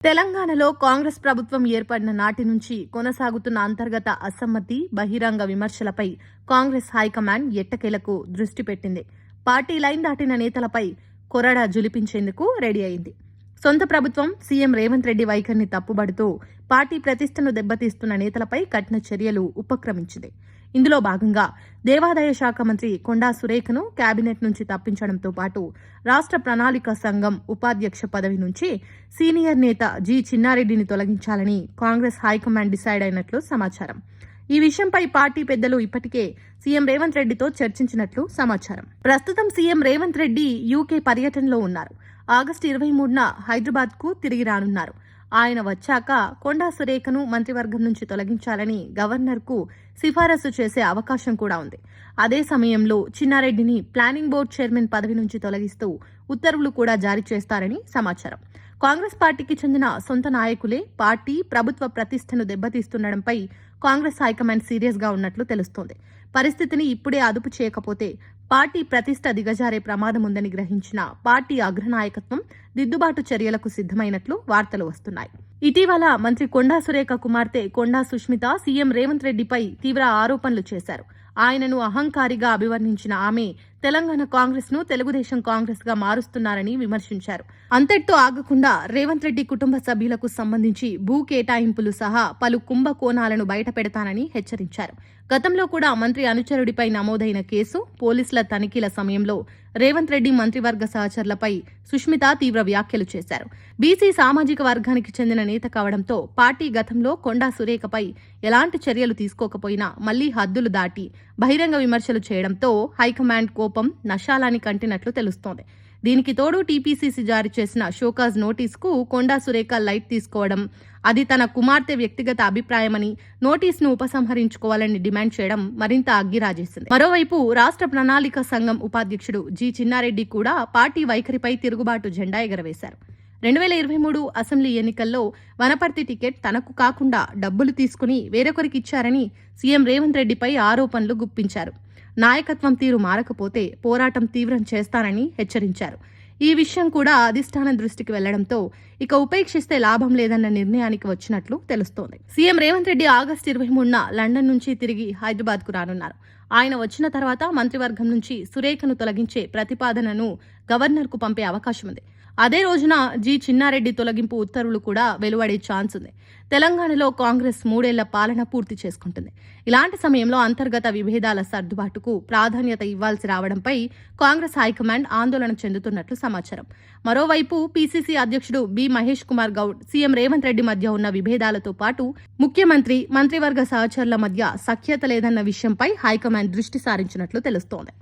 తెలంగాణలో కాంగ్రెస్ ప్రభుత్వం ఏర్పడిన నాటి నుంచి కొనసాగుతున్న అంతర్గత అసమ్మతి, బహిరంగ విమర్శలపై కాంగ్రెస్ హైకమాండ్ ఎట్టకేలకు దృష్టి పెట్టింది. పార్టీ లైన్ దాటిన నేతలపై కొరడా జులిపించేందుకు రెడీ అయింది. సొంత ప్రభుత్వం సీఎం రేవంత్ రెడ్డి వైఖరిని తప్పుబడుతూ పార్టీ ప్రతిష్టను దెబ్బతీస్తున్న నేతలపై కఠిన చర్యలు ఉపక్రమించింది. ఇందులో భాగంగా దేవాదాయ శాఖ మంత్రి కొండా సురేఖను కేబినెట్ నుంచి తప్పించడంతో పాటు రాష్ట్ర ప్రణాళిక సంఘం ఉపాధ్యక్ష పదవి నుంచి సీనియర్ నేత జి చిన్నారెడ్డిని తొలగించాలని కాంగ్రెస్ హైకమాండ్ డిసైడ్ అయినట్లు సమాచారం. ఈ విషయంపై పార్టీ పెద్దలు ఇప్పటికే సీఎం రేవంత్ రెడ్డితో చర్చించినట్లు సమాచారం. ప్రస్తుతం సీఎం రేవంత్ రెడ్డి యూకే పర్యటనలో ఉన్నారు. ఆగస్టు 23న హైదరాబాద్కు తిరిగి రానున్నారు. ఆయన వచ్చాక కొండా సురేఖను మంత్రివర్గం నుంచి తొలగించాలని గవర్నర్కు సిఫారసు చేసే అవకాశం కూడా ఉంది. అదే సమయంలో చిన్నారెడ్డిని ప్లానింగ్ బోర్డు చైర్మన్ పదవి నుంచి తొలగిస్తూ ఉత్తర్వులు కూడా జారీ చేస్తారని సమాచారం. కాంగ్రెస్ పార్టీకి చెందిన సొంత నాయకులే పార్టీ, ప్రభుత్వ ప్రతిష్టను దెబ్బతీస్తుండడంపై కాంగ్రెస్ హైకమాండ్ సీరియస్ గా ఉన్నట్లు తెలుస్తోంది. పరిస్థితిని ఇప్పుడే అదుపు చేయకపోతే పార్టీ ప్రతిష్ట దిగజారే ప్రమాదం ఉందని గ్రహించిన పార్టీ అగ్రనాయకత్వం దిద్దుబాటు చర్యలకు సిద్దమైనట్లు వార్తలు వస్తున్నాయి. ఇటీవల మంత్రి కొండా సురేఖ కుమార్తె కొండా సుష్మిత సీఎం రేవంత్ రెడ్డిపై తీవ్ర ఆరోపణలు చేశారు. ఆయనను అహంకారిగా అభివర్ణించిన ఆమె తెలంగాణ కాంగ్రెస్ ను తెలుగుదేశం కాంగ్రెస్ గా మారుస్తున్నారని విమర్శించారు. అంతటితో ఆగకుండా రేవంత్ రెడ్డి కుటుంబ సభ్యులకు సంబంధించి భూ కేటాయింపులు సహా పలు కుంభకోణాలను బయటపెడతానని హెచ్చరించారు. గతంలో కూడా మంత్రి అనుచరుడిపై నమోదైన కేసు, పోలీసుల తనిఖీల సమయంలో రేవంత్ రెడ్డి మంత్రివర్గ సహచరులపై సుష్మిత తీవ్ర వ్యాఖ్యలు చేశారు. బీసీ సామాజిక వర్గానికి చెందిన నేత కావడంతో పార్టీ గతంలో కొండా సురేఖపై ఎలాంటి చర్యలు తీసుకోకపోయినా మళ్లీ హద్దులు దాటి బహిరంగ విమర్శలు చేయడంతో హైకమాండ్ కోపం నషాలాన్ని కంటినట్లు తెలుస్తోంది. దీనికి తోడు టీపీసీసీ జారీ చేసిన షోకాజ్ నోటీసుకు కొండా సురేఖ లైట్ తీసుకోవడం, అది తన కుమార్తె వ్యక్తిగత అభిప్రాయమని నోటీసును ఉపసంహరించుకోవాలని డిమాండ్ చేయడం మరింత అగ్గిరాజేసింది. మరోవైపు రాష్ట్ర ప్రణాళిక సంఘం ఉపాధ్యక్షుడు జి చిన్నారెడ్డి కూడా పార్టీ వైఖరిపై తిరుగుబాటు జెండా ఎగరవేశారు. 2023 అసెంబ్లీ ఎన్నికల్లో వనపర్తి టికెట్ తనకు కాకుండా డబ్బులు తీసుకుని వేరొకరికిచ్చారని సీఎం రేవంత్ రెడ్డిపై ఆరోపణలు గుప్పించారు. నాయకత్వం తీరు మారకపోతే పోరాటం తీవ్రం చేస్తానని హెచ్చరించారు. ఈ విషయం కూడా అధిష్టానం దృష్టికి వెళ్లడంతో ఇక ఉపేక్షిస్తే లాభం లేదన్న నిర్ణయానికి వచ్చినట్లు తెలుస్తోంది. సీఎం రేవంత్ రెడ్డి ఆగస్టు 23న లండన్ నుంచి తిరిగి హైదరాబాద్కు రానున్నారు. ఆయన వచ్చిన తర్వాత మంత్రివర్గం నుంచి సురేఖను తొలగించే ప్రతిపాదనను గవర్నర్కు పంపే అవకాశం ఉంది. అదే రోజున జి చిన్నారెడ్డి తొలగింపు ఉత్తర్వులు కూడా వెలువడే ఛాన్స్ ఉంది. తెలంగాణలో కాంగ్రెస్ 3 ఏళ్ల పాలన పూర్తి చేసుకుంటుంది. ఇలాంటి సమయంలో అంతర్గత విభేదాల సర్దుబాటుకు ప్రాధాన్యత ఇవ్వాల్సి రావడంపై కాంగ్రెస్ హైకమాండ్ ఆందోళన చెందుతున్నట్లు సమాచారం. మరోవైపు పీసీసీ అధ్యక్షుడు బి మహేష్ కుమార్ గౌడ్ సీఎం రేవంత్ రెడ్డి మధ్య ఉన్న విభేదాలతో పాటు ముఖ్యమంత్రి, మంత్రివర్గ సహచరుల మధ్య సఖ్యత లేదన్న విషయంపై హైకమాండ్ దృష్టి సారించినట్లు తెలుస్తోంది.